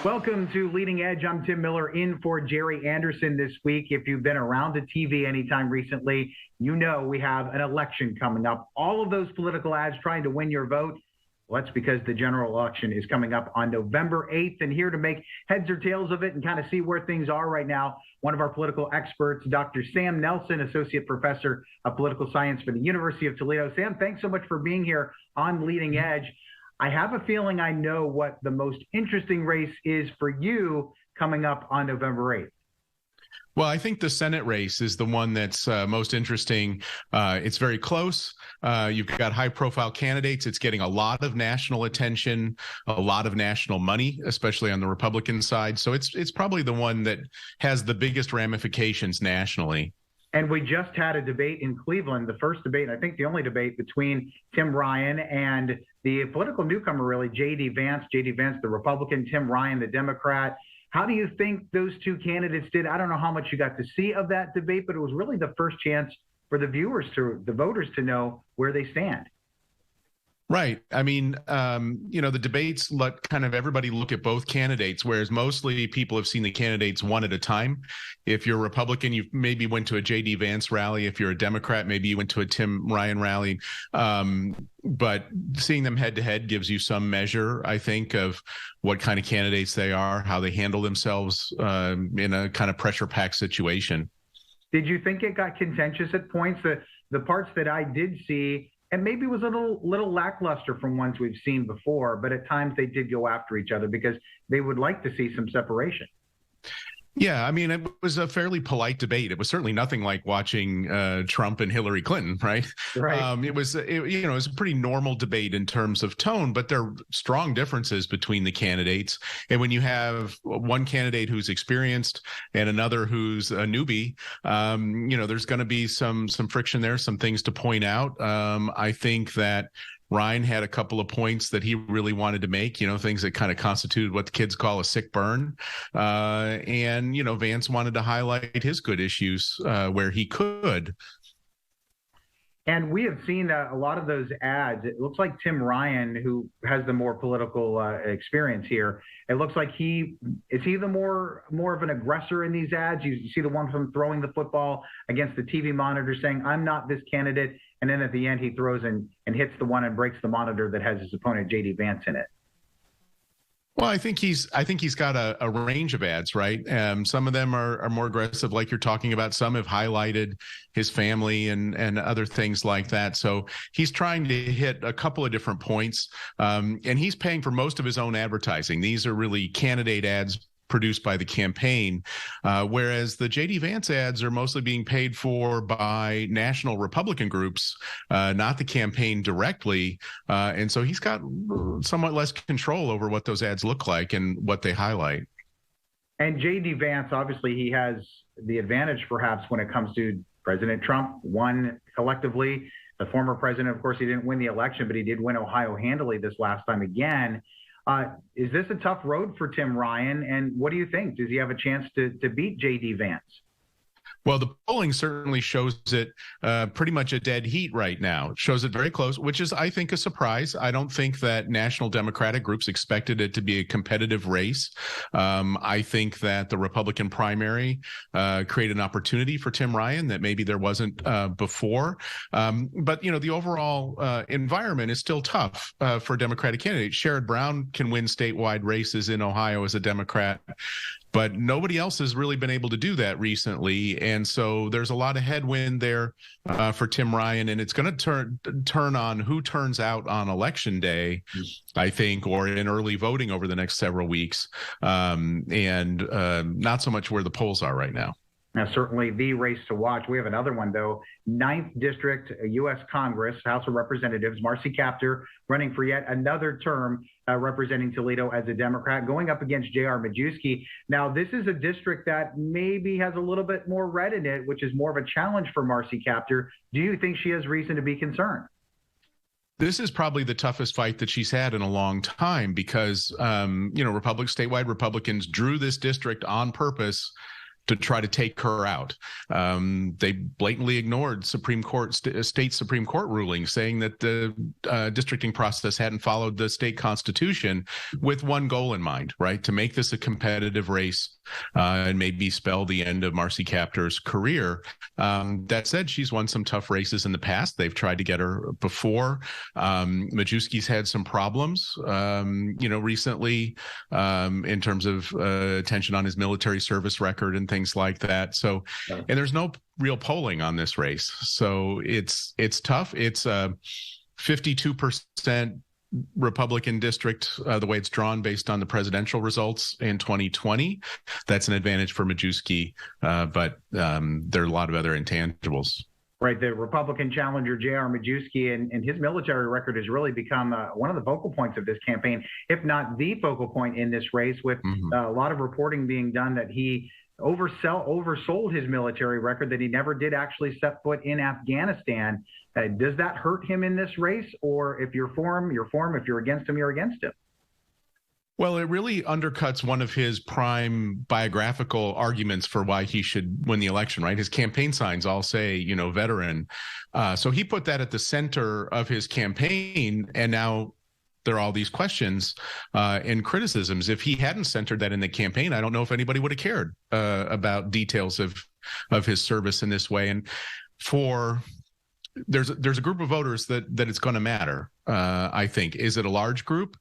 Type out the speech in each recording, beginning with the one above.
Welcome to Leading Edge. I'm Tim Miller in for Jerry Anderson this week. If you've been around the TV anytime recently, you know we have an election coming up. All of those political ads trying to win your vote. Well, that's because the general election is coming up on November 8th. And here to make heads or tails of it and kind of see where things are right now, one of our political experts, Dr. Sam Nelson, Associate Professor of Political Science for the University of Toledo. Sam, thanks so much for being here on Leading Edge. I have a feeling I know what the most interesting race is for you coming up on November 8th. Well, I think the Senate race is the one that's most interesting. It's very close. You've got high-profile candidates. It's getting a lot of national attention, a lot of national money, especially on the Republican side. So it's probably the one that has the biggest ramifications nationally. And we just had a debate in Cleveland, the first debate, I think the only debate between Tim Ryan and the political newcomer, really, J.D. Vance. J.D. Vance, the Republican, Tim Ryan, the Democrat. How do you think those two candidates did? I don't know how much you got to see of that debate, but it was really the first chance for the voters to know where they stand. Right. I mean, the debates let kind of everybody look at both candidates, whereas mostly people have seen the candidates one at a time. If you're a Republican, you maybe went to a J.D. Vance rally. If you're a Democrat, maybe you went to a Tim Ryan rally. But seeing them head to head gives you some measure, I think, of what kind of candidates they are, how they handle themselves in a kind of pressure-packed situation. Did you think it got contentious at points? The parts that I did see, and maybe it was a little lackluster from ones we've seen before, but at times they did go after each other because they would like to see some separation. Yeah, I mean, it was a fairly polite debate. It was certainly nothing like watching Trump and Hillary Clinton, right? Right. It was a pretty normal debate in terms of tone, but there are strong differences between the candidates. And when you have one candidate who's experienced and another who's a newbie, there's going to be some friction there, some things to point out. I think that Ryan had a couple of points that he really wanted to make, things that kind of constituted what the kids call a sick burn. And Vance wanted to highlight his good issues where he could. And we have seen a lot of those ads. It looks like Tim Ryan, who has the more political experience here, it looks like he the more of an aggressor in these ads. You see the one from throwing the football against the TV monitor saying, "I'm not this candidate." And then at the end, he throws and hits the one and breaks the monitor that has his opponent, J.D. Vance, in it. Well, I think he's got a range of ads, right? Some of them are more aggressive, like you're talking about. Some have highlighted his family and other things like that. So he's trying to hit a couple of different points, and he's paying for most of his own advertising. These are really candidate ads produced by the campaign, whereas the J.D. Vance ads are mostly being paid for by national Republican groups, not the campaign directly. And so he's got somewhat less control over what those ads look like and what they highlight. And J.D. Vance, obviously, he has the advantage perhaps when it comes to President Trump, won collectively. The former president, of course, he didn't win the election, but he did win Ohio handily this last time again. Is this a tough road for Tim Ryan? And what do you think? Does he have a chance to beat J.D. Vance? Well, the polling certainly shows it pretty much a dead heat right now. It shows it very close, which is, I think, a surprise. I don't think that national Democratic groups expected it to be a competitive race. I think that the Republican primary created an opportunity for Tim Ryan that maybe there wasn't before. But, the overall environment is still tough for Democratic candidates. Sherrod Brown can win statewide races in Ohio as a Democrat, but nobody else has really been able to do that recently. And so there's a lot of headwind there for Tim Ryan, and it's going to turn on who turns out on election day, I think, or in early voting over the next several weeks, and not so much where the polls are right now. Now, certainly the race to watch. We have another one, though. 9th District, U.S. Congress, House of Representatives, Marcy Kaptur running for yet another term representing Toledo as a Democrat, going up against J.R. Majewski. Now, this is a district that maybe has a little bit more red in it, which is more of a challenge for Marcy Kaptur. Do you think she has reason to be concerned? This is probably the toughest fight that she's had in a long time because, statewide Republicans drew this district on purpose to try to take her out. They blatantly ignored state Supreme Court rulings saying that the districting process hadn't followed the state constitution, with one goal in mind, right? To make this a competitive race and maybe spell the end of Marcy Kaptur's career. That said, she's won some tough races in the past. They've tried to get her before. Majewski's had some problems, recently in terms of attention on his military service record and things like that. So, and there's no real polling on this race. So it's tough. It's 52% Republican district, the way it's drawn based on the presidential results in 2020. That's an advantage for Majewski, but there are a lot of other intangibles. Right. The Republican challenger, J.R. Majewski, and his military record has really become one of the focal points of this campaign, if not the focal point in this race, with a lot of reporting being done that he oversold his military record, that he never did actually set foot in Afghanistan. Does that hurt him in this race? Or if you're for him, you're for him. If you're against him, you're against him? Well, it really undercuts one of his prime biographical arguments for why he should win the election, right? His campaign signs all say, veteran. So he put that at the center of his campaign, and now there are all these questions and criticisms. If he hadn't centered that in the campaign, I don't know if anybody would have cared about details of his service in this way. And there's a group of voters that it's going to matter, I think. Is it a large group?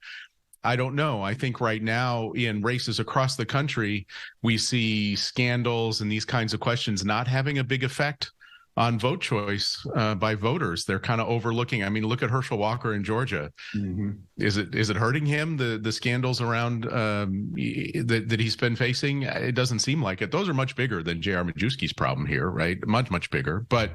I don't know. I think right now in races across the country, we see scandals and these kinds of questions not having a big effect on vote choice by voters. They're kind of overlooking. I mean, look at Herschel Walker in Georgia. Mm-hmm. Is it hurting him, the scandals around that he's been facing? It doesn't seem like it. Those are much bigger than J.R. Majewski's problem here, right? Much, much bigger. But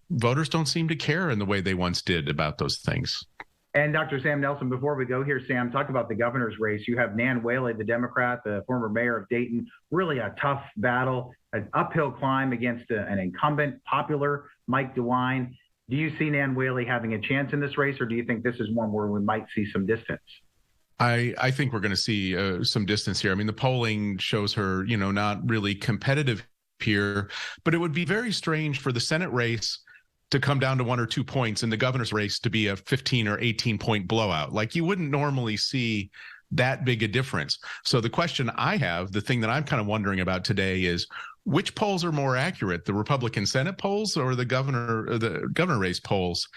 voters don't seem to care in the way they once did about those things. And Dr. Sam Nelson, before we go here, Sam, talk about the governor's race. You have Nan Whaley, the Democrat, the former mayor of Dayton, really a tough battle, an uphill climb against an incumbent, popular Mike DeWine. Do you see Nan Whaley having a chance in this race, or do you think this is one where we might see some distance? I think we're going to see some distance here. I mean, the polling shows her, not really competitive here, but it would be very strange for the Senate race to come down to 1 or 2 points, and the governor's race to be a 15 or 18 point blowout. Like, you wouldn't normally see that big a difference. So the question I have, the thing that I'm kind of wondering about today, is which polls are more accurate, the Republican Senate polls or the governor race polls?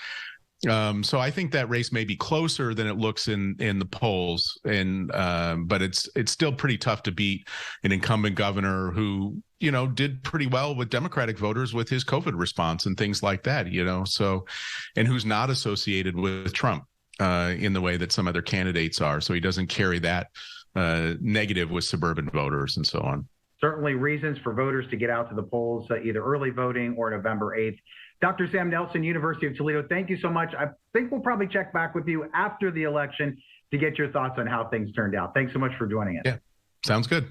So I think that race may be closer than it looks in the polls, but it's still pretty tough to beat an incumbent governor who did pretty well with Democratic voters with his COVID response and things like that. So, and who's not associated with Trump in the way that some other candidates are. So he doesn't carry that negative with suburban voters and so on. Certainly reasons for voters to get out to the polls, either early voting or November 8th. Dr. Sam Nelson, University of Toledo, thank you so much. I think we'll probably check back with you after the election to get your thoughts on how things turned out. Thanks so much for joining us. Yeah, sounds good.